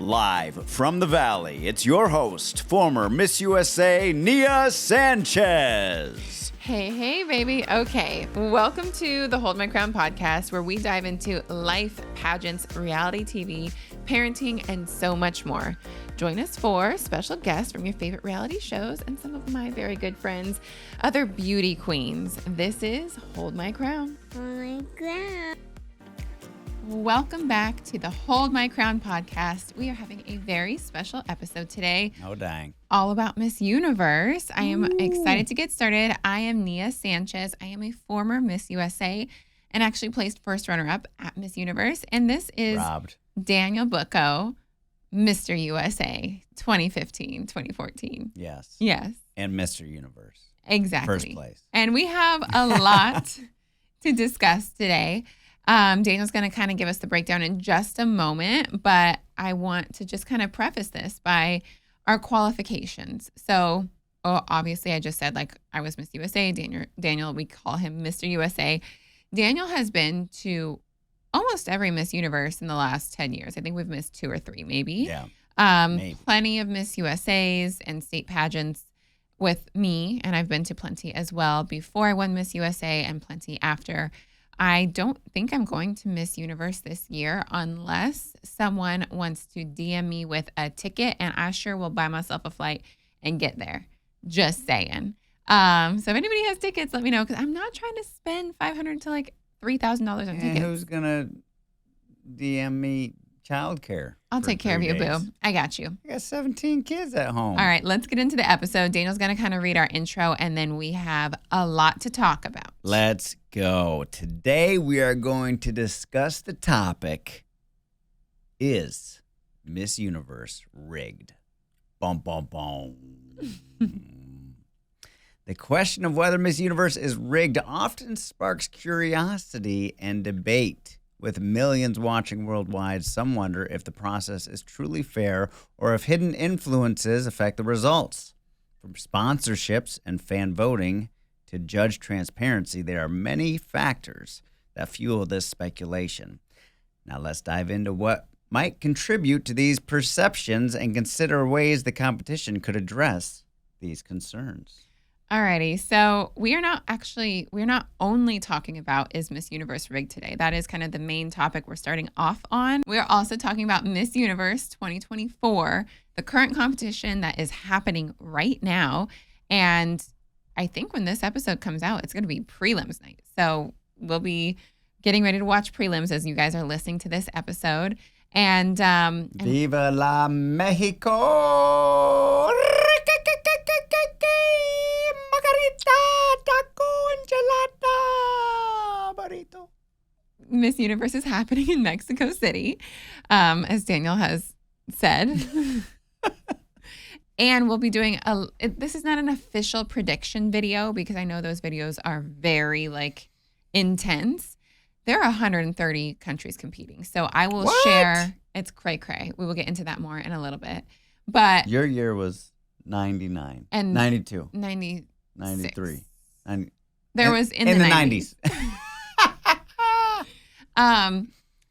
Live from the Valley, it's your host, former Miss USA, Nia Sanchez. Hey, baby. Okay, welcome to the Hold My Crown podcast, where we dive into life, pageants, reality TV, parenting, and so much more. Join us for special guests from your favorite reality shows and some of my very good friends, other beauty queens. This is Hold My Crown. Hold my crown. Welcome back to the Hold My Crown podcast. We are having a very special episode today. Oh, dang. All about Miss Universe. I am excited to get started. I am Nia Sanchez. I am a former Miss USA and actually placed first runner-up at Miss Universe. And this is Daniel Bucco, Mr. USA 2015, 2014. Yes. Yes. And Mr. Universe. Exactly. First place. And we have a lot to discuss today. Daniel's going to kind of give us the breakdown in just a moment, but I want to just kind of preface this by our qualifications. So, obviously, I just said, like, I was Miss USA. Daniel, we call him Mr. USA. Daniel has been to almost every Miss Universe in the last 10 years. I think we've missed 2 or 3, maybe. Yeah. Maybe. Plenty of Miss USAs and state pageants with me, and I've been to plenty as well before I won Miss USA and plenty after. I don't think I'm going to Miss Universe this year unless someone wants to DM me with a ticket, and I sure will buy myself a flight and get there. Just saying. So if anybody has tickets, let me know, because I'm not trying to spend $500 to like $3,000 on tickets. And who's going to DM me childcare? I'll take care of you, boo. I got you. I got 17 kids at home. All right, let's get into the episode. Daniel's going to kind of read our intro, and then we have a lot to talk about. Let's go. Today we are going to discuss the topic, is Miss Universe rigged? Bum, bum, bum. The question of whether Miss Universe is rigged often sparks curiosity and debate. With millions watching worldwide, some wonder if the process is truly fair or if hidden influences affect the results. From sponsorships and fan voting to judge transparency, there are many factors that fuel this speculation. Now let's dive into what might contribute to these perceptions and consider ways the competition could address these concerns. Alrighty, so we're not only talking about is Miss Universe rigged today. That is kind of the main topic we're starting off on. We're also talking about Miss Universe 2024, the current competition that is happening right now. And I think when this episode comes out, it's going to be prelims night. So we'll be getting ready to watch prelims as you guys are listening to this episode. And Viva la Mexico! Miss Universe is happening in Mexico City, as Daniel has said. And we'll be doing this is not an official prediction video because I know those videos are very intense. There are 130 countries competing. So I will share, it's cray-cray. We will get into that more in a little bit. But your year was 99 and 92, 96. 93. There was in the 90s.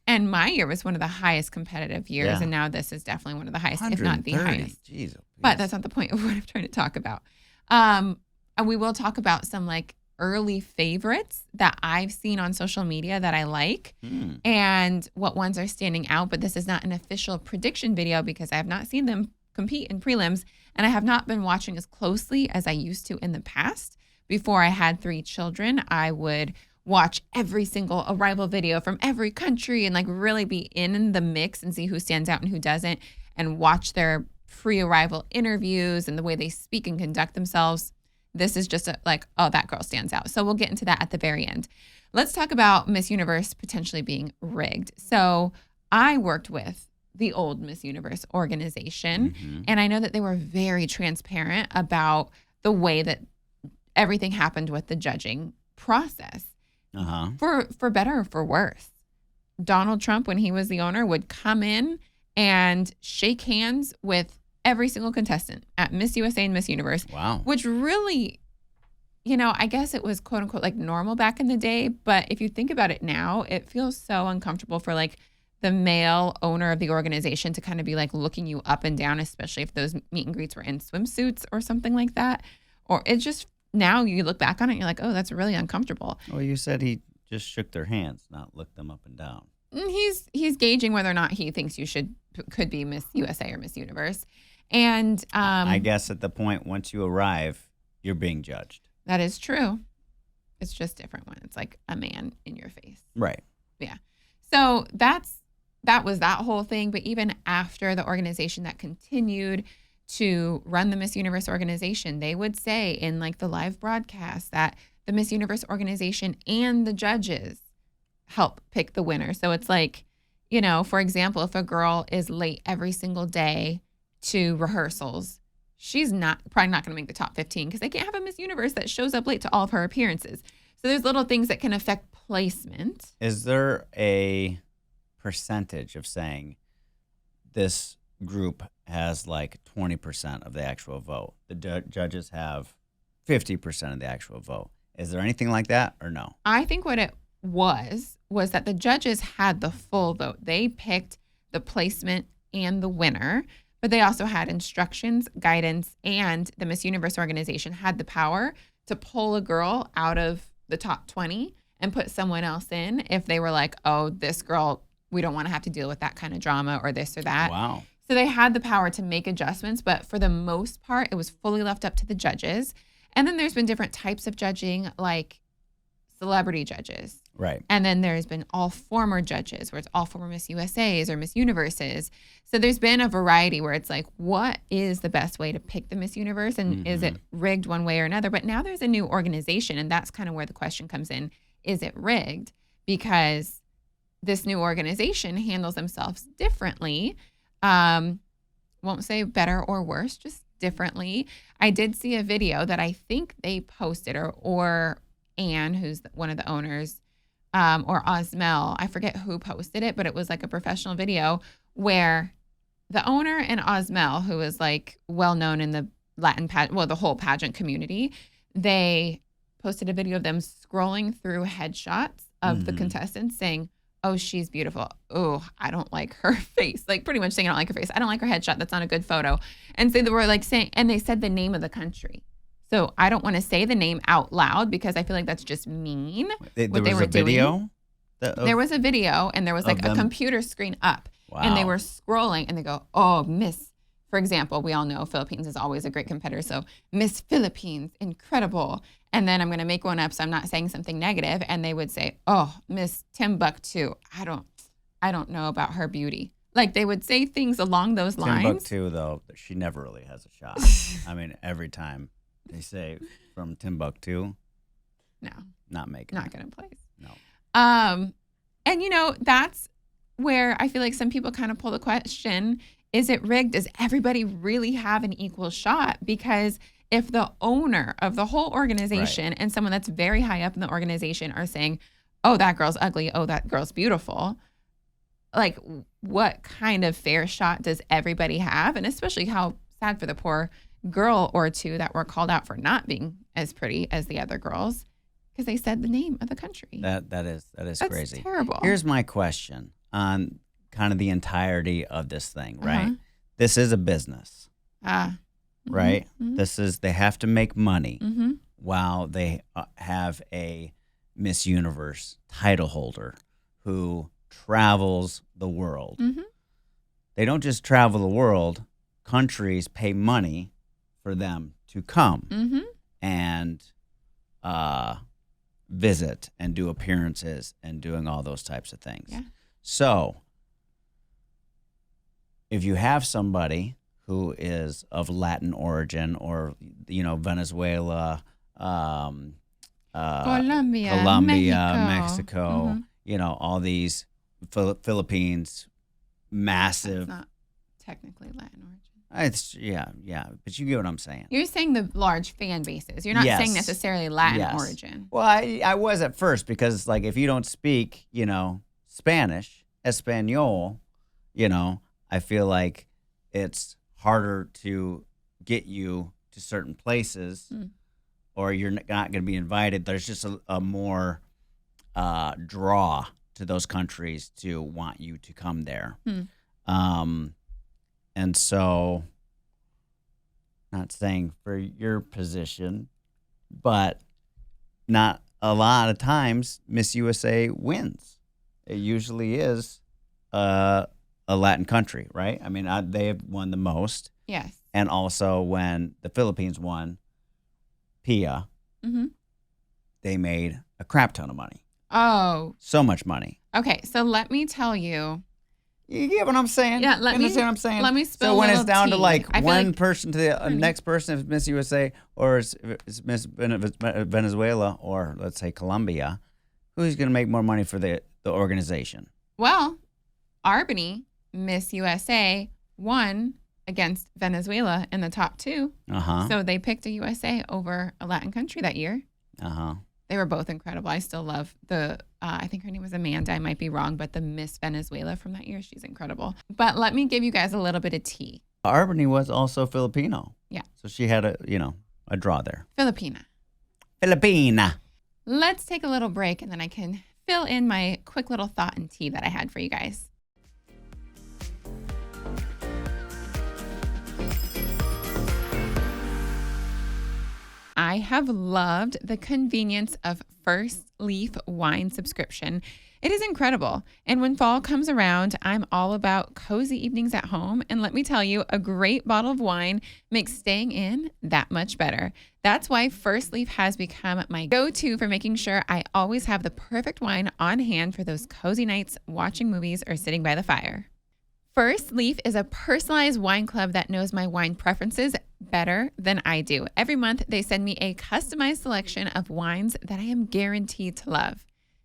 And my year was one of the highest competitive years, and now this is definitely one of the highest, if not the highest. Jeez, but that's not the point of what I'm trying to talk about. And we will talk about some early favorites that I've seen on social media that I like, and what ones are standing out. But this is not an official prediction video because I have not seen them compete in prelims, and I have not been watching as closely as I used to in the past. Before I had 3 children, I would watch every single arrival video from every country and really be in the mix and see who stands out and who doesn't, and watch their pre-arrival interviews and the way they speak and conduct themselves. This is just oh, that girl stands out. So we'll get into that at the very end. Let's talk about Miss Universe potentially being rigged. So I worked with the old Miss Universe organization, and I know that they were very transparent about the way that everything happened with the judging process. For better or for worse. Donald Trump, when he was the owner, would come in and shake hands with every single contestant at Miss USA and Miss Universe. Wow. Which really, I guess it was quote unquote normal back in the day. But if you think about it now, it feels so uncomfortable for the male owner of the organization to kind of be like looking you up and down, especially if those meet and greets were in swimsuits or something like that. Or it's just, now you look back on it and you're like, oh, that's really uncomfortable. Well, you said he just shook their hands, not looked them up and down. He's gauging whether or not he thinks you could be Miss USA or Miss Universe. And I guess at the point once you arrive, you're being judged. that is true. It's just different when it's like a man in your face. Right. Yeah. So that was that whole thing. But even after the organization that continued to run the Miss Universe organization, they would say in like the live broadcast that the Miss Universe organization and the judges help pick the winner. So it's like, for example, if a girl is late every single day to rehearsals, she's probably not going to make the top 15 because they can't have a Miss Universe that shows up late to all of her appearances. So there's little things that can affect placement. Is there a percentage of saying this group has like 20% of the actual vote? The judges have 50% of the actual vote. Is there anything like that or no? I think what it was that the judges had the full vote. They picked the placement and the winner, but they also had instructions, guidance, and the Miss Universe organization had the power to pull a girl out of the top 20 and put someone else in if they were like, oh, this girl, we don't want to have to deal with that kind of drama or this or that. Wow. So they had the power to make adjustments, but for the most part, it was fully left up to the judges. And then there's been different types of judging, like celebrity judges. Right. And then there's been all former judges where it's all former Miss USAs or Miss Universes. So there's been a variety where it's like, what is the best way to pick the Miss Universe? And is it rigged one way or another? But now there's a new organization, and that's kind of where the question comes in. Is it rigged? Because this new organization handles themselves differently. Won't say better or worse, just differently. I did see a video that I think they posted, or Anne, who's one of the owners, or Osmel, I forget who posted it, but it was like a professional video where the owner and Osmel, who is like well known in the the whole pageant community, they posted a video of them scrolling through headshots of the contestants saying, oh, she's beautiful. Oh, I don't like her face. Like pretty much saying I don't like her face. I don't like her headshot. That's not a good photo. And so they were like saying, and they said the name of the country. So I don't want to say the name out loud because I feel like that's just mean. There was a video? There was a video, and there was like a computer screen up. Wow. And they were scrolling, and they go, oh, Miss, for example, we all know Philippines is always a great competitor. So Miss Philippines, incredible. And then I'm going to make one up so I'm not saying something negative. And they would say, oh, Miss Timbuktu, I don't know about her beauty. Like they would say things along those lines. Timbuktu, though, she never really has a shot. I mean, every time they say from Timbuktu, no, not going to place. No. And that's where I feel like some people kind of pull the question, is it rigged? Does everybody really have an equal shot? Because if the owner of the whole organization and someone that's very high up in the organization are saying, oh, that girl's ugly, oh, that girl's beautiful, like what kind of fair shot does everybody have? And especially how sad for the poor girl or two that were called out for not being as pretty as the other girls because they said the name of the country. That is That's crazy. Terrible. Here's my question on kind of the entirety of this thing, right? This is a business, right? They have to make money while they have a Miss Universe title holder who travels the world. They don't just travel the world. Countries pay money for them to come and visit and do appearances and doing all those types of things. Yeah. So if you have somebody who is of Latin origin or, Venezuela, Colombia, Mexico, all these Philippines, massive. That's not technically Latin origin. It's but you get what I'm saying. You're saying the large fan bases. You're not saying necessarily Latin origin. Well, I was at first because like if you don't speak, Spanish, Espanol, I feel like it's harder to get you to certain places or you're not going to be invited. There's just a more draw to those countries to want you to come there. Hmm. And so, not saying for your position, but not a lot of times Miss USA wins. It usually is a Latin country, right? I mean, they have won the most. Yes. And also when the Philippines won PIA, they made a crap ton of money. Oh. So much money. Okay, so let me tell you. You get what I'm saying? Yeah, you understand what I'm saying? Let me spill So when a it's down tea. to like I feel one like- person to the next person, if it's Miss USA or it's Miss Venezuela or let's say Colombia, who's going to make more money for the organization? Well, Albany, Miss USA, won against Venezuela in the top 2. So they picked a USA over a Latin country that year. They were both incredible. I still love I think her name was Amanda. I might be wrong, but the Miss Venezuela from that year, she's incredible. But let me give you guys a little bit of tea. Albany was also Filipino. Yeah. So she had a draw there. Filipina. Let's take a little break and then I can fill in my quick little thought and tea that I had for you guys. I have loved the convenience of First Leaf wine subscription. It is incredible. And when fall comes around, I'm all about cozy evenings at home. And let me tell you, a great bottle of wine makes staying in that much better. That's why First Leaf has become my go-to for making sure I always have the perfect wine on hand for those cozy nights watching movies or sitting by the fire. First Leaf is a personalized wine club that knows my wine preferences better than I do. Every month, they send me a customized selection of wines that I am guaranteed to love.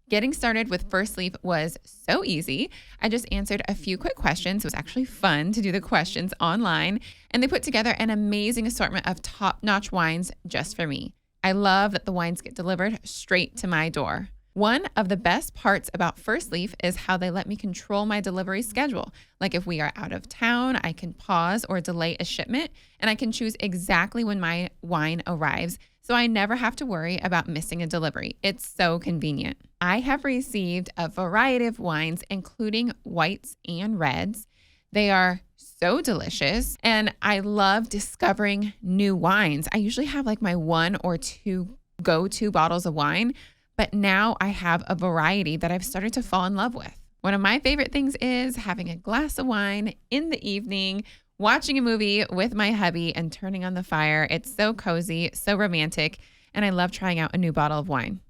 Getting started with First Leaf was so easy. I just answered a few quick questions. It was actually fun to do the questions online, and they put together an amazing assortment of top-notch wines just for me. I love that the wines get delivered straight to my door. One of the best parts about First Leaf is how they let me control my delivery schedule. Like if we are out of town, I can pause or delay a shipment, and I can choose exactly when my wine arrives, so I never have to worry about missing a delivery. It's so convenient. I have received a variety of wines, including whites and reds. They are so delicious, and I love discovering new wines. I usually have like my 1 or 2 go-to bottles of wine, but now I have a variety that I've started to fall in love with. One of my favorite things is having a glass of wine in the evening, watching a movie with my hubby and turning on the fire. It's so cozy, so romantic, and I love trying out a new bottle of wine.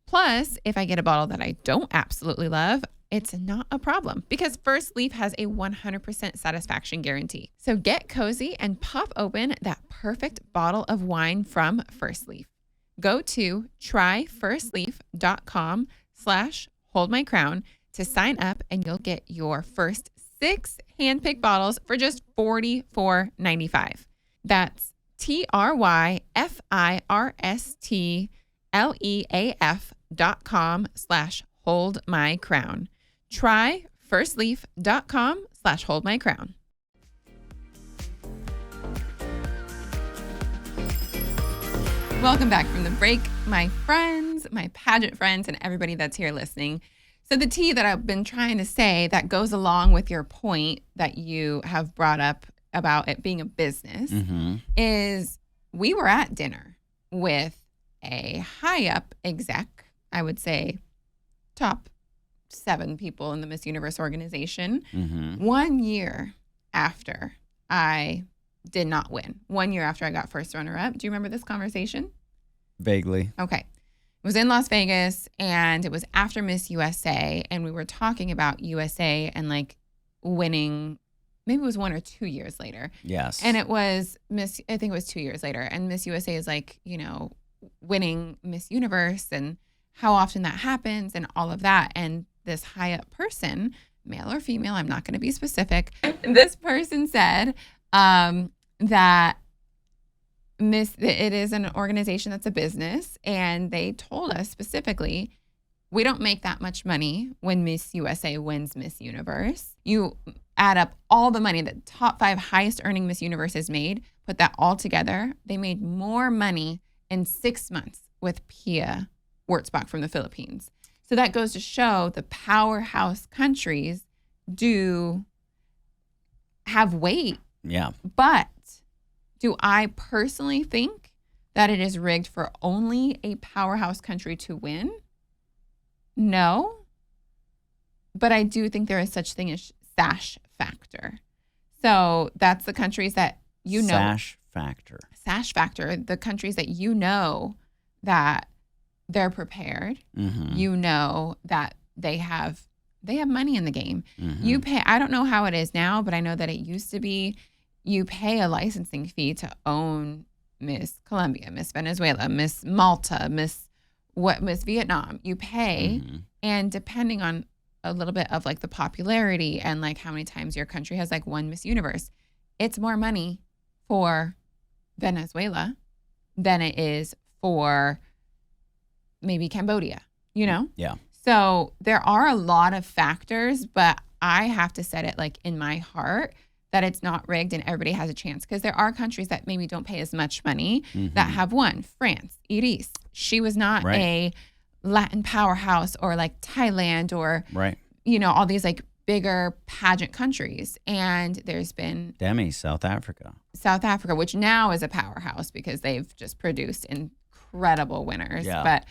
Plus, if I get a bottle that I don't absolutely love, it's not a problem because First Leaf has a 100% satisfaction guarantee. So get cozy and pop open that perfect bottle of wine from First Leaf. Go to tryfirstleaf.com/holdmycrown to sign up and you'll get your first 6 handpicked bottles for just $44.95. That's tryfirstleaf.com/holdmycrown. Tryfirstleaf.com/holdmycrown. Welcome back from the break, my friends, my pageant friends, and everybody that's here listening. So the tea that I've been trying to say that goes along with your point that you have brought up about it being a business is we were at dinner with a high up exec, I would say top 7 people in the Miss Universe organization, 1 year after I did not win. 1 year after I got first runner-up. Do you remember this conversation? Vaguely. Okay. It was in Las Vegas, and it was after Miss USA, and we were talking about USA and like winning. Maybe it was 1 or 2 years later. Yes. And it was I think it was 2 years later, and Miss USA is like, winning Miss Universe and how often that happens and all of that. And this high up person, male or female, I'm not going to be specific. This person said that it is an organization that's a business, and they told us specifically, we don't make that much money when Miss USA wins Miss Universe. You add up all the money that top 5 highest earning Miss Universes made, put that all together, they made more money in 6 months with Pia Wurtzbach from the Philippines. So that goes to show the powerhouse countries do have weight. Yeah. But do I personally think that it is rigged for only a powerhouse country to win? No. But I do think there is such thing as sash factor. So that's the countries that you know. Sash factor. Sash factor, the countries that you know that they're prepared. Mm-hmm. You know that they have money in the game. Mm-hmm. You pay, I don't know how it is now, but I know that it used to be you pay a licensing fee to own Miss Colombia, Miss Venezuela, Miss Malta, Miss Vietnam. You pay, Mm-hmm. and depending on a little bit of like the popularity and like how many times your country has like won Miss Universe, it's more money for Venezuela than it is for maybe Cambodia, you know? Yeah. So there are a lot of factors, but I have to set it like in my heart that it's not rigged and everybody has a chance, because there are countries that maybe don't pay as much money that have won. France, Iris, she was not a Latin powerhouse, or like Thailand, or, you know, all these like bigger pageant countries. And there's been Demi, South Africa, which now is a powerhouse because they've just produced incredible winners. Yeah. But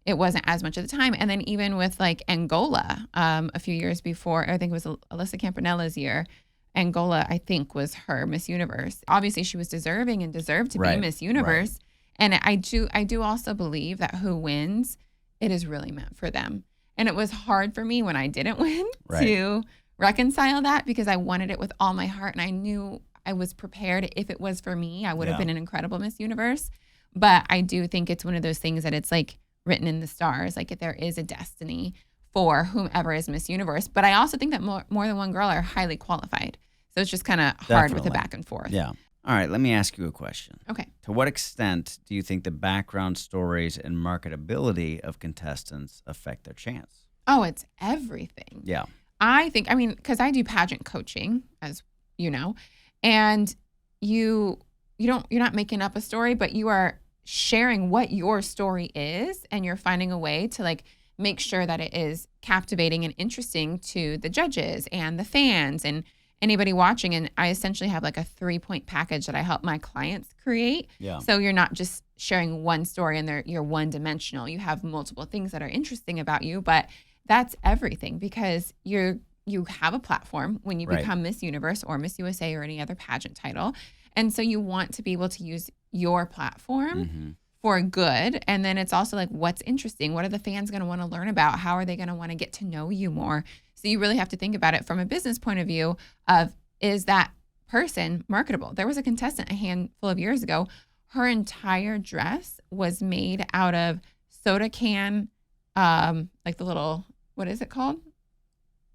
it wasn't as much at the time. And then even with like Angola, a few years before, I think it was Alyssa Campanella's year, Angola, I think, was her Miss Universe. Obviously, she was deserving and deserved to be Miss Universe. And I do also believe that who wins, it is really meant for them. And it was hard for me when I didn't win to reconcile that, because I wanted it with all my heart. And I knew I was prepared. If it was for me, I would have been an incredible Miss Universe. But I do think it's one of those things that it's like written in the stars. Like there is a destiny for whomever is Miss Universe. But I also think that more than one girl are highly qualified. So it's just kind of hard with the back and forth. Yeah. All right, let me ask you a question. Okay. To what extent do you think the background stories and marketability of contestants affect their chance? Oh, it's everything. Yeah. I think, because I do pageant coaching, as you know, and you're not making up a story, but you are sharing what your story is, and you're finding a way to like make sure that it is captivating and interesting to the judges and the fans and anybody watching. And I essentially have like a 3-point package that I help my clients create. Yeah. So you're not just sharing one story and you're one dimensional. You have multiple things that are interesting about you, but that's everything, because you have a platform when you become Miss Universe or Miss USA or any other pageant title. And so you want to be able to use your platform for good. And then it's also like, what's interesting? What are the fans going to want to learn about? How are they going to want to get to know you more? So you really have to think about it from a business point of view of, is that person marketable? There was a contestant a handful of years ago. Her entire dress was made out of soda can, like the little, what is it called?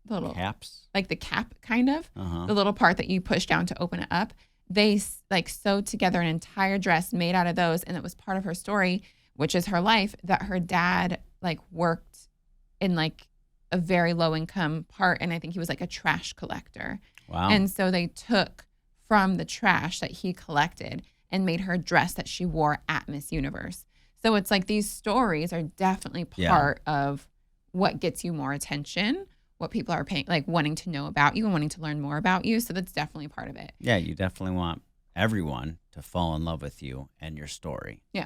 The little caps, like the cap, kind of the little part that you push down to open it up. They like sewed together an entire dress made out of those. And it was part of her story, which is her life, that her dad like worked in like a very low income part. And I think he was like a trash collector. Wow. And so they took from the trash that he collected and made her dress that she wore at Miss Universe. So it's like these stories are definitely part of what gets you more attention, what people are paying, like wanting to know about you and wanting to learn more about you. So that's definitely part of it. Yeah, you definitely want everyone to fall in love with you and your story. Yeah.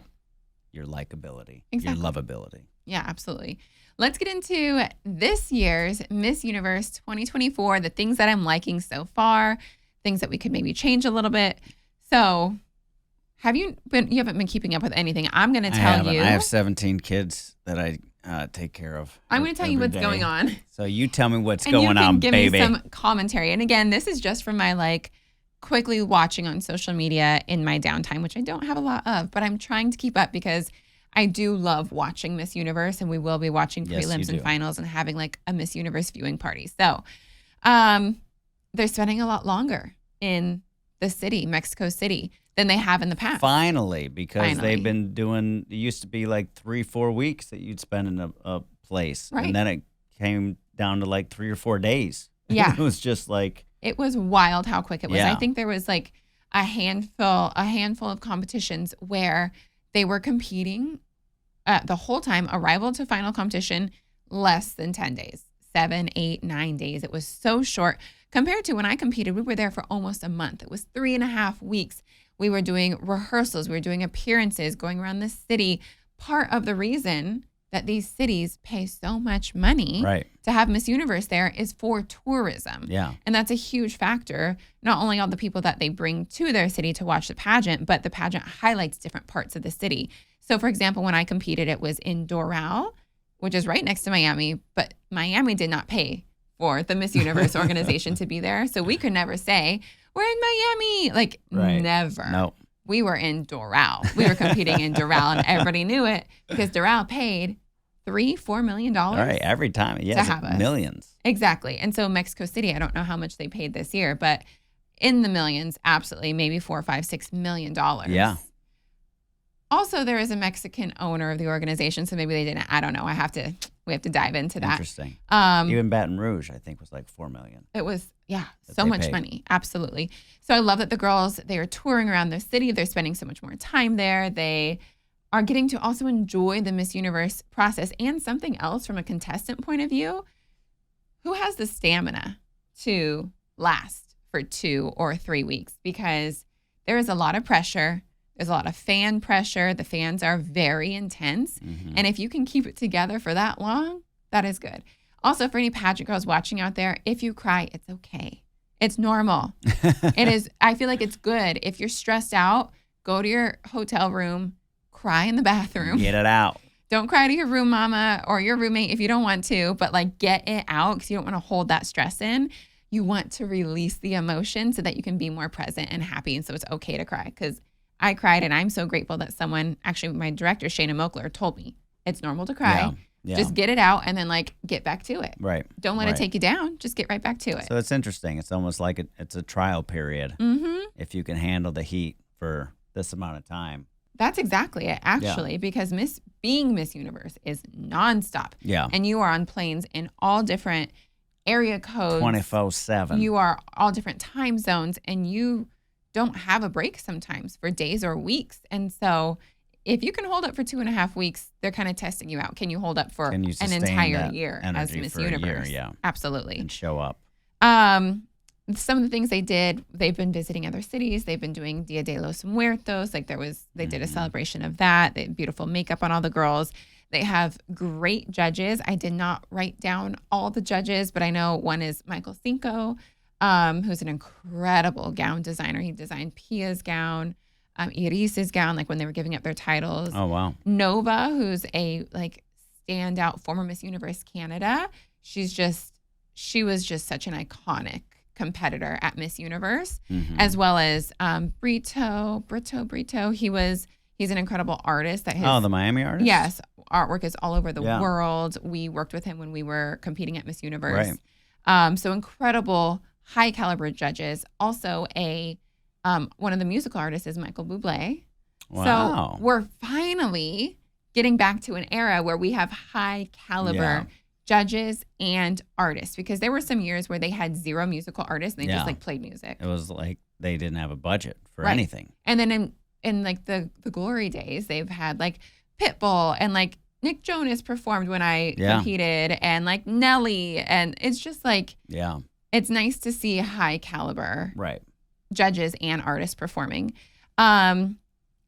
Your likability, Exactly. your lovability. Yeah, absolutely. Let's get into this year's Miss Universe 2024, the things that I'm liking so far, things that we could maybe change a little bit. So you haven't been keeping up with anything. I'm going to tell you. I have 17 kids that I take care of. I'm going to tell you what's going on. So you tell me what's and going on, give baby. me some commentary. And again, this is just from my like quickly watching on social media in my downtime, which I don't have a lot of, but I'm trying to keep up because I do love watching Miss Universe, and we will be watching prelims and finals and having like a Miss Universe viewing party. So they're spending a lot longer in the city, Mexico City, than they have in the past. Finally, because they've been doing, it used to be like 3-4 weeks that you'd spend in a place. Right. And then it came down to like 3 or 4 days. Yeah. It was just like. It was wild how quick it was. Yeah. I think there was like a handful of competitions where they were competing the whole time, arrival to final competition, less than 10 days, 7, 8, 9 days. It was so short compared to when I competed. We were there for almost a month. It was 3.5 weeks. We were doing rehearsals. We were doing appearances, going around the city. Part of the reason that these cities pay so much money to have Miss Universe there is for tourism. Yeah. And that's a huge factor. Not only all the people that they bring to their city to watch the pageant, but the pageant highlights different parts of the city. So, for example, when I competed, it was in Doral, which is right next to Miami, but Miami did not pay for the Miss Universe organization to be there. So we could never say, we're in Miami. Like, never. No. We were in Doral. We were competing in Doral, and everybody knew it because Doral paid $3-4 million. Right, every time. Yes, to have us. Millions. Exactly. And so Mexico City, I don't know how much they paid this year, but in the millions, absolutely, maybe $4, $5, $6 million. Yeah. Also, there is a Mexican owner of the organization, so maybe they didn't. I don't know. We have to dive into that. Interesting. Even Baton Rouge, I think, was like $4 million. It was, so much money. Absolutely. So I love that the girls, they are touring around the city. They're spending so much more time there. They are getting to also enjoy the Miss Universe process. And something else from a contestant point of view, who has the stamina to last for 2 or 3 weeks? Because there is a lot of pressure. There's a lot of fan pressure. The fans are very intense. Mm-hmm. And if you can keep it together for that long, that is good. Also, for any pageant girls watching out there, if you cry, it's okay. It's normal. It is. I feel like it's good. If you're stressed out, go to your hotel room, cry in the bathroom. Get it out. Don't cry to your room mama or your roommate if you don't want to, but like get it out because you don't want to hold that stress in. You want to release the emotion so that you can be more present and happy. And so it's okay to cry because I cried, and I'm so grateful that someone, actually my director, Shayna Mokler, told me it's normal to cry. Yeah. Just get it out and then like get back to it. Right. Don't let it take you down. Just get right back to it. So it's interesting. It's almost like it's a trial period. Mm-hmm. If you can handle the heat for this amount of time. That's exactly it, actually, because being Miss Universe is nonstop. Yeah. And you are on planes in all different area codes. 24/7. You are all different time zones, and you don't have a break sometimes for days or weeks. And so if you can hold up for 2.5 weeks, they're kind of testing you out. Can you hold up for an entire year as Miss Universe? Yeah. Absolutely. And show up. Some of the things they did, they've been visiting other cities. They've been doing Dia de los Muertos. Like they did a celebration of that. They had beautiful makeup on all the girls. They have great judges. I did not write down all the judges, but I know one is Michael Cinco, who's an incredible gown designer. He designed Pia's gown, Iris's gown, like when they were giving up their titles. Oh, wow. Nova, who's a like standout former Miss Universe Canada. She was just such an iconic competitor at Miss Universe, as well as Brito. He's an incredible artist. The Miami artist? Yes. Artwork is all over the world. We worked with him when we were competing at Miss Universe. Right. So incredible, high caliber judges. Also one of the musical artists is Michael Bublé. Wow. So we're finally getting back to an era where we have high caliber judges and artists, because there were some years where they had 0 musical artists and they just like played music. It was like they didn't have a budget for anything. And then in like the glory days, they've had like Pitbull and like Nick Jonas performed when I competed, and like Nelly, and it's just like it's nice to see high caliber judges and artists performing. I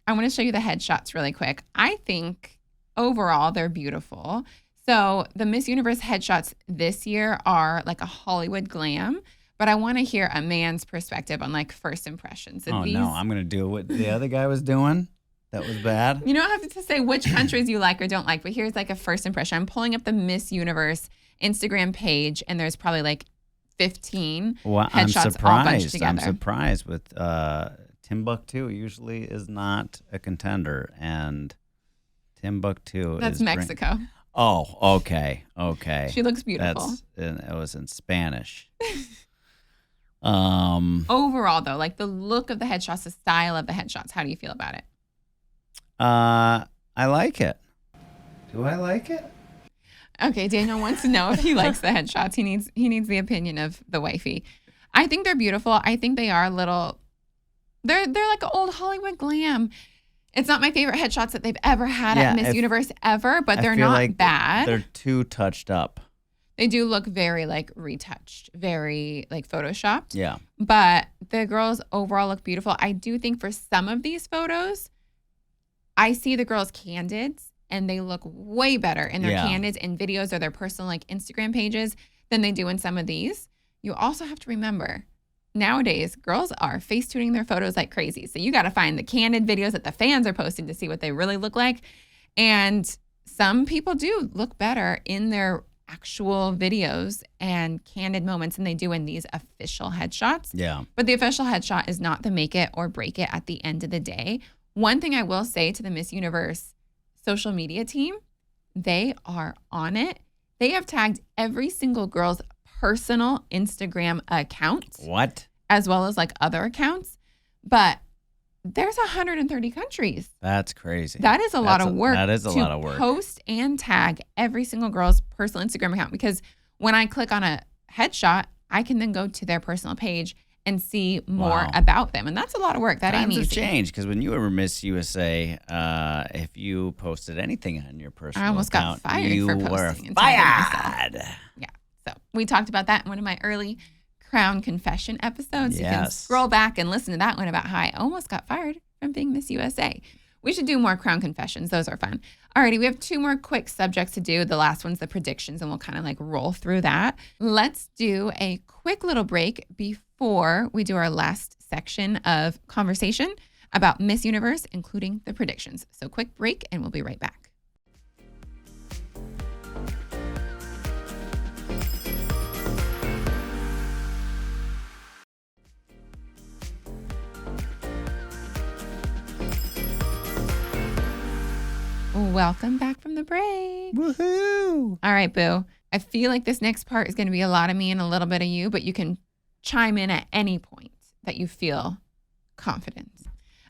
want to show you the headshots really quick. I think overall they're beautiful. So the Miss Universe headshots this year are like a Hollywood glam, but I want to hear a man's perspective on like first impressions. No, I'm going to do what the other guy was doing. That was bad. You don't have to say which countries you like or don't like, but here's like a first impression. I'm pulling up the Miss Universe Instagram page, and there's probably like 15 headshots all bunched together. I'm surprised with Timbuktu usually is not a contender, and Timbuktu That's Mexico. Oh, okay. She looks beautiful. It was in Spanish. Overall, though, like the look of the headshots, the style of the headshots, how do you feel about it? I like it. Do I like it? Okay, Daniel wants to know if he likes the headshots. He needs the opinion of the wifey. I think they're beautiful. I think they are they're like old Hollywood glam. It's not my favorite headshots that they've ever had Yeah, at Miss Universe ever, but they're I feel not like bad. They're too touched up. They do look very like retouched, very like photoshopped. Yeah. But the girls overall look beautiful. I do think for some of these photos, I see the girls' candids and they look way better in their candids and videos or their personal like Instagram pages than they do in some of these. You also have to remember, nowadays, girls are face tuning their photos like crazy. So you got to find the candid videos that the fans are posting to see what they really look like. And some people do look better in their actual videos and candid moments than they do in these official headshots. Yeah. But the official headshot is not the make it or break it at the end of the day. One thing I will say to the Miss Universe social media team, they are on it. They have tagged every single girl's personal Instagram account. What? As well as like other accounts. But there's 130 countries. That's crazy. That is a lot of work. That is a lot of work. Post and tag every single girl's personal Instagram account, because when I click on a headshot, I can then go to their personal page and see more about them. And that's a lot of work. That ain't easy. Times have changed, because when you were Miss USA, if you posted anything on your personal I almost account, got fired you for were posting and tagging fired. myself. Yeah. So we talked about that in one of my early Crown Confession episodes. You can scroll back and listen to that one about how I almost got fired from being Miss USA. We should do more Crown Confessions. Those are fun. Alrighty, we have 2 more quick subjects to do. The last one's the predictions, and we'll kind of like roll through that. Let's do a quick little break before we do our last section of conversation about Miss Universe, including the predictions. So quick break, and we'll be right back. Welcome back from the break. Woohoo! All right, Boo. I feel like this next part is going to be a lot of me and a little bit of you, but you can chime in at any point that you feel confident.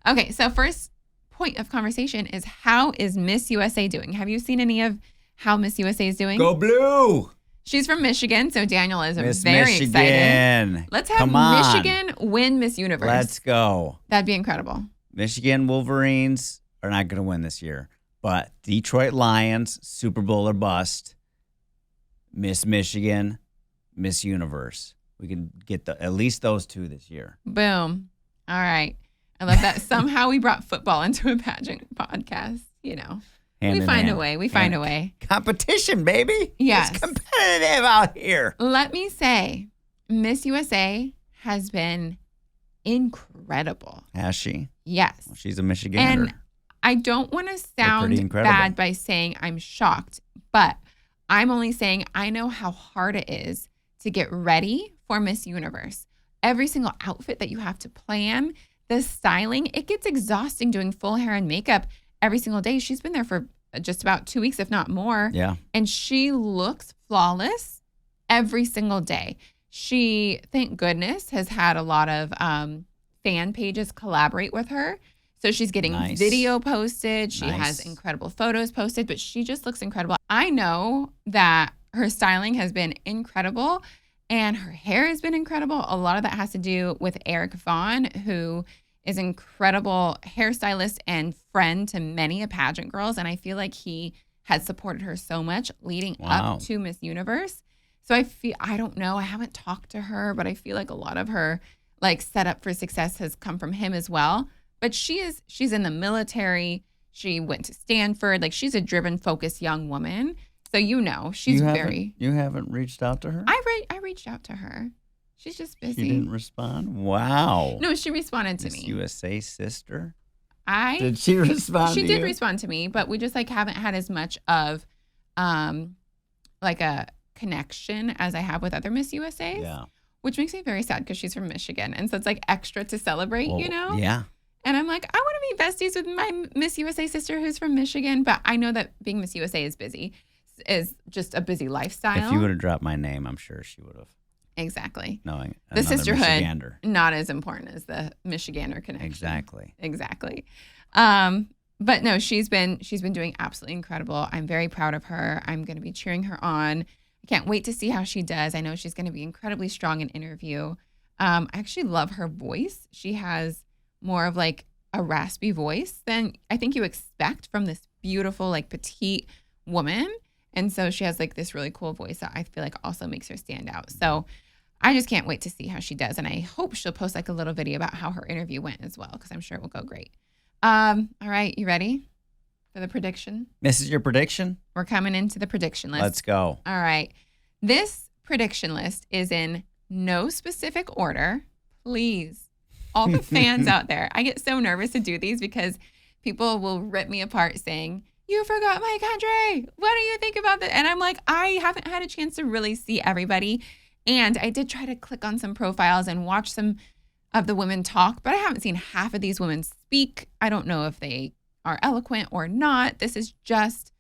Okay, so first point of conversation is, how is Miss USA doing? Have you seen any of how Miss USA is doing? Go Blue! She's from Michigan, so Daniel is Miss very Michigan. excited. Let's have Michigan win Miss Universe. Let's go. That'd be incredible. Michigan Wolverines are not going to win this year, but Detroit Lions, Super Bowl or bust. Miss Michigan, Miss Universe. We can get at least those 2 this year. Boom. All right. I love that. Somehow we brought football into a pageant podcast. You know, we find a way. We find a way. Competition, baby. Yes. It's competitive out here. Let me say, Miss USA has been incredible. Has she? Yes. Well, she's a Michigander. And I don't want to sound bad by saying I'm shocked, but I'm only saying I know how hard it is to get ready for Miss Universe. Every single outfit that you have to plan, the styling, it gets exhausting doing full hair and makeup every single day. She's been there for just about 2 weeks, if not more. Yeah. And she looks flawless every single day. She, thank goodness, has had a lot of fan pages collaborate with her. So she's getting video posted. She has incredible photos posted, but she just looks incredible. I know that her styling has been incredible and her hair has been incredible. A lot of that has to do with Eric Vaughn, who is an incredible hairstylist and friend to many a pageant girls. And I feel like he has supported her so much leading up to Miss Universe. So I don't know, I haven't talked to her, but I feel like a lot of her like setup for success has come from him as well. But she's in the military. She went to Stanford. Like, she's a driven, focused young woman. So, you know, she's very. You haven't reached out to her? I reached out to her. She's just busy. She didn't respond? Wow. No, she responded to me. Miss USA sister? Did she respond to you? She did respond to me, but we just like haven't had as much of like a connection as I have with other Miss USAs. Yeah. Which makes me very sad because she's from Michigan. And so it's like extra to celebrate, you know? Yeah. And I'm like, I want to be besties with my Miss USA sister who's from Michigan. But I know that being Miss USA is just a busy lifestyle. If you would have dropped my name, I'm sure she would have. Exactly. Knowing the sisterhood, Michigander. Not as important as the Michigander connection. Exactly. But no, she's been doing absolutely incredible. I'm very proud of her. I'm going to be cheering her on. I can't wait to see how she does. I know she's going to be incredibly strong in interview. I actually love her voice. She has more of like a raspy voice than I think you expect from this beautiful, like petite woman. And so she has like this really cool voice that I feel like also makes her stand out. So I just can't wait to see how she does. And I hope she'll post like a little video about how her interview went as well, because I'm sure it will go great. All right. You ready for the prediction? This is your prediction? We're coming into the prediction list. Let's go. All right. This prediction list is in no specific order. Please, all the fans out there, I get so nervous to do these because people will rip me apart saying, you forgot my country. What do you think about that? And I'm like, I haven't had a chance to really see everybody. And I did try to click on some profiles and watch some of the women talk, but I haven't seen half of these women speak. I don't know if they are eloquent or not. This is just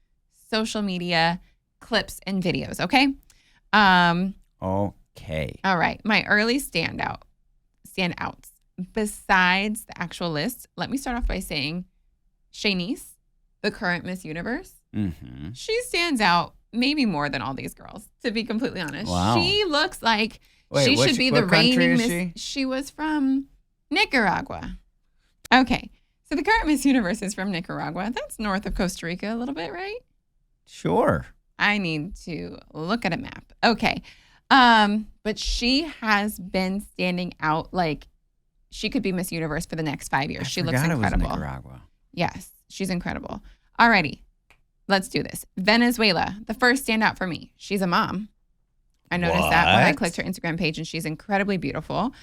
social media clips and videos, okay? Okay. All right. My early standouts. Besides the actual list, let me start off by saying Shanice, the current Miss Universe, she stands out maybe more than all these girls, to be completely honest. Wow. She looks like she should be the reigning Miss. She was from Nicaragua. Okay. So the current Miss Universe is from Nicaragua. That's north of Costa Rica a little bit, right? Sure. I need to look at a map. Okay. But she has been standing out like she could be Miss Universe for the next 5 years. She looks incredible. It was Nicaragua. Yes, she's incredible. Alrighty, let's do this. Venezuela, the first standout for me. She's a mom. I noticed that when I clicked her Instagram page, and she's incredibly beautiful.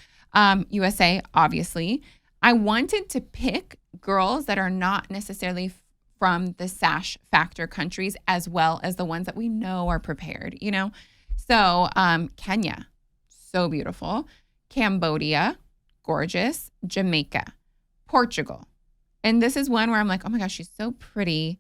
USA, obviously. I wanted to pick girls that are not necessarily from the sash factor countries, as well as the ones that we know are prepared, you know? So Kenya, so beautiful. Cambodia, gorgeous. Jamaica, Portugal. And this is one where I'm like, oh my gosh, she's so pretty.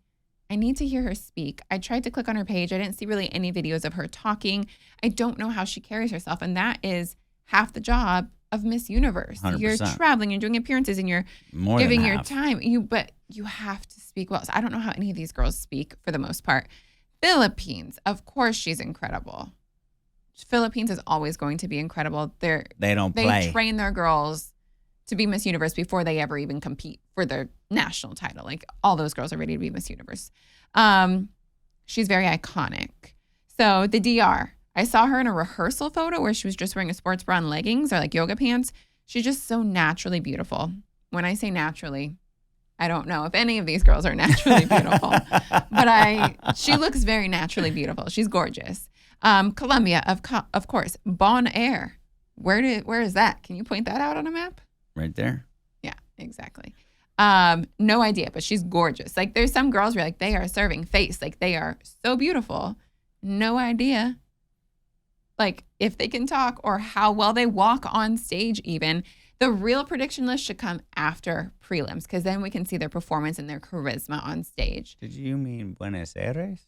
I need to hear her speak. I tried to click on her page. I didn't see really any videos of her talking. I don't know how she carries herself. And that is half the job of Miss Universe. 100%. You're traveling, you're doing appearances, and you're More giving than your half. time. But you have to speak well. So I don't know how any of these girls speak for the most part. Philippines, of course, she's incredible. Philippines is always going to be incredible. They play. train their girls to be Miss Universe before they ever even compete for their national title. Like, all those girls are ready to be Miss Universe. She's very iconic. So the DR, I saw her in a rehearsal photo where she was just wearing a sports bra and leggings or like yoga pants. She's just so naturally beautiful. When I say naturally, I don't know if any of these girls are naturally beautiful, but she looks very naturally beautiful. She's gorgeous. Colombia, of course. Bon Air. Where is that? Can you point that out on a map? Right there. Yeah, exactly. No idea, but she's gorgeous. Like, there's some girls where like they are serving face, like they are so beautiful. No idea, like if they can talk or how well they walk on stage. Even the real prediction list should come after prelims, because then we can see their performance and their charisma on stage. Did you mean Buenos Aires?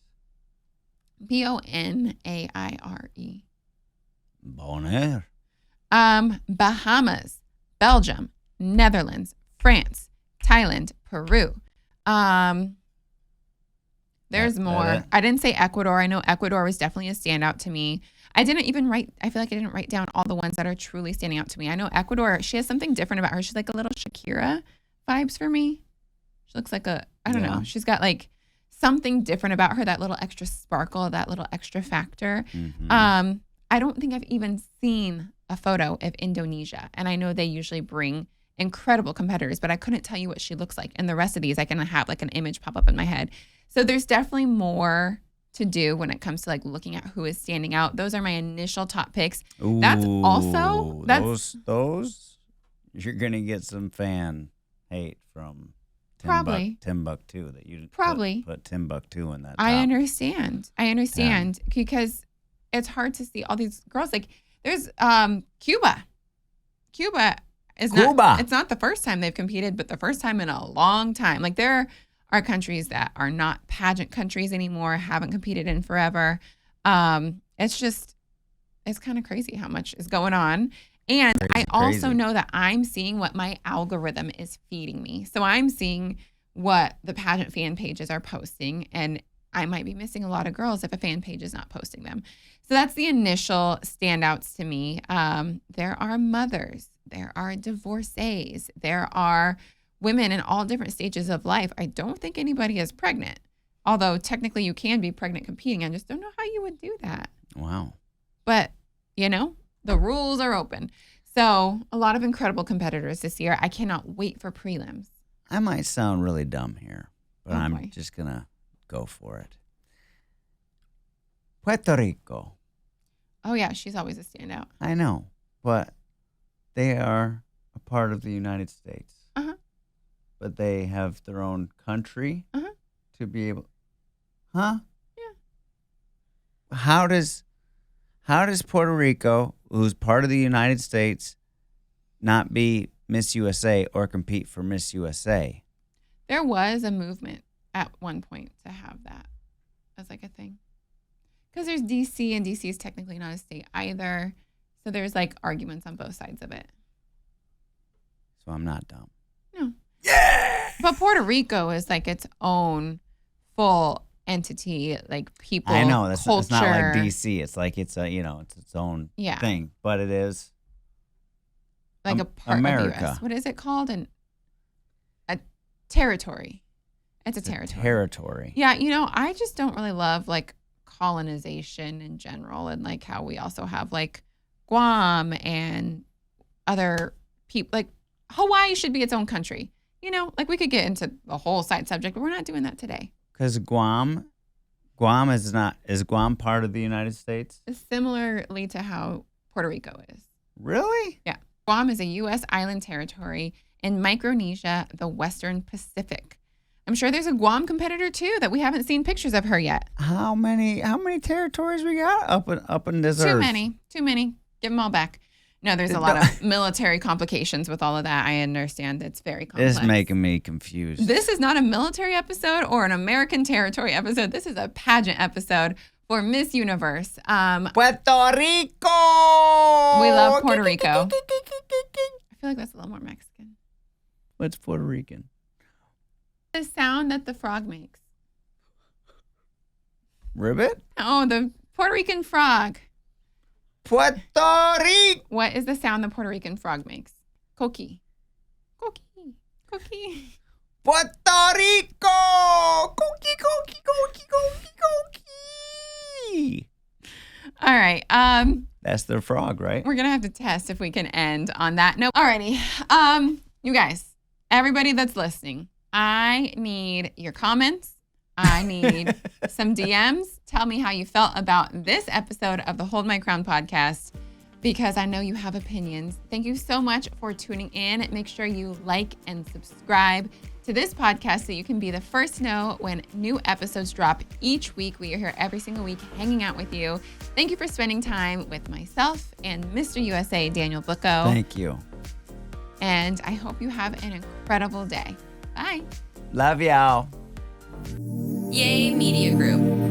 Bonaire. Bon Air. Bahamas, Belgium, Netherlands, France, Thailand, Peru. There's more. I didn't say Ecuador. I know Ecuador was definitely a standout to me. I feel like I didn't write down all the ones that are truly standing out to me. I know Ecuador, she has something different about her. She's like a little Shakira vibes for me. She looks like I don't know. She's got like something different about her, that little extra sparkle, that little extra factor. Mm-hmm. I don't think I've even seen a photo of Indonesia. And I know they usually bring incredible competitors, but I couldn't tell you what she looks like. And the rest of these, I can have like an image pop up in my head. So there's definitely more to do when it comes to like looking at who is standing out. Those are my initial top picks. Ooh, those you're gonna get some fan hate from Timbuktu that you put Timbuktu in that top. I understand because it's hard to see all these girls. Like, there's Cuba is not, it's not the first time they've competed, but the first time in a long time. Like, there are countries that are not pageant countries anymore, haven't competed in forever. It's kind of crazy how much is going on. And I also know that I'm seeing what my algorithm is feeding me. So I'm seeing what the pageant fan pages are posting, and I might be missing a lot of girls if a fan page is not posting them. So that's the initial standouts to me. There are mothers. There are divorcees. There are women in all different stages of life. I don't think anybody is pregnant. Although technically you can be pregnant competing. I just don't know how you would do that. Wow. But, the rules are open. So a lot of incredible competitors this year. I cannot wait for prelims. I might sound really dumb here, but I'm boy. just going to go for it. Puerto Rico. Oh, yeah. She's always a standout. I know, but they are a part of the United States. Uh-huh. But they have their own country to be able... Huh? Yeah. How does Puerto Rico, who's part of the United States, not be Miss USA or compete for Miss USA? There was a movement at one point to have that as like a thing. Because there's DC, and DC is technically not a state either. So there's like arguments on both sides of it. So I'm not dumb. No. Yeah! But Puerto Rico is like its own full entity, like people, I know, it's not like culture. DC. It's like it's its own thing. But it is like a part America. of the U.S. What is it called? A territory. It's a territory. Territory. Yeah, I just don't really love like colonization in general, and like how we also have like Guam and other people. Like Hawaii should be its own country. Like we could get into the whole side subject, but we're not doing that today. Because Guam is Guam part of the United States? Similarly to how Puerto Rico is. Really? Yeah. Guam is a U.S. island territory in Micronesia, the Western Pacific. I'm sure there's a Guam competitor too that we haven't seen pictures of her yet. How many territories we got up in this earth? Too many. Give them all back. No, there's a lot of military complications with all of that. I understand it's very complex. It's making me confused. This is not a military episode or an American territory episode. This is a pageant episode for Miss Universe. Puerto Rico! We love Puerto Rico. I feel like that's a little more Mexican. What's Puerto Rican? The sound that the frog makes. Ribbit? Oh, the Puerto Rican frog. Puerto Rico! What is the sound the Puerto Rican frog makes? Coqui. Coqui. Coqui. Puerto Rico! Coqui, coqui, coqui, coqui, coqui. All right. That's their frog, right? We're gonna have to test if we can end on that note. Alrighty. You guys, everybody that's listening, I need your comments. I need some DMs. Tell me how you felt about this episode of the Hold My Crown podcast, because I know you have opinions. Thank you so much for tuning in. Make sure you like and subscribe to this podcast so you can be the first to know when new episodes drop each week. We are here every single week hanging out with you. Thank you for spending time with myself and Mr. USA, Daniel Bucco. Thank you. And I hope you have an incredible day. Bye. Love y'all. Yay Media Group.